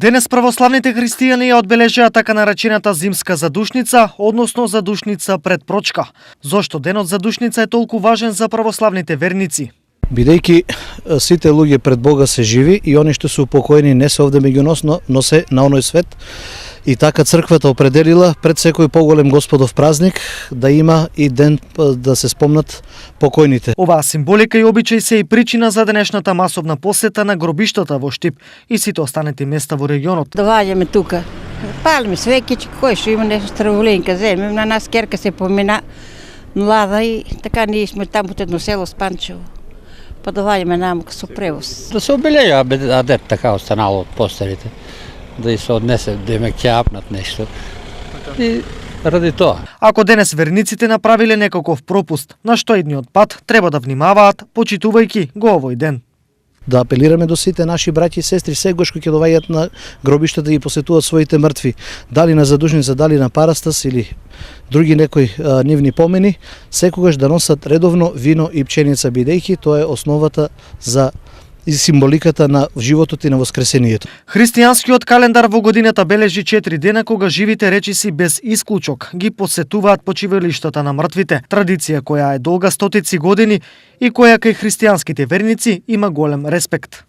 Денес православните христијани ја одбележаа така наречената зимска задушница, односно задушница пред прочка. Зошто денот задушница е толку важен за православните верници? Бидејќи сите луѓе пред Бога се живи и они што се упокоени не се овде меѓу нас, но се на оној свет. И така црквата определила пред секој поголем Господов празник да има и ден да се спомнат покојните. Оваа символика и обичај се и причина за денешната масовна посета на гробиштата во Штип и сите останати места во регионот. Доаѓаме тука, палиме свеќи, кој што има нешто страволинка, земем на нас керка се помина млада и така ние сме таму од едно село Спанчево. Па доаѓаме наму со превоз. Да се обележа адеп така останало од постарите. Да и се однесе, да им ќе апнат нешто. И ради тоа. Ако денес верниците направиле некаков пропуст, на што идниот пат треба да внимаваат, почитувајќи го овој ден. Да апелираме до сите наши браќи и сестри сегогаш кога ќе доаѓаат на гробишта да ги посетуваат своите мртви, дали на задушница, дали на парастас или други некои нивни помени, секогаш да носат редовно вино и пченица, бидејќи тоа е основата за и символиката на животот и на воскресението. Христијанскиот календар во годината бележи 4 дена кога живите речиси без исклучок ги посетуваат почивалиштата на мртвите, традиција која е долга стотици години и која кај христијанските верници има голем респект.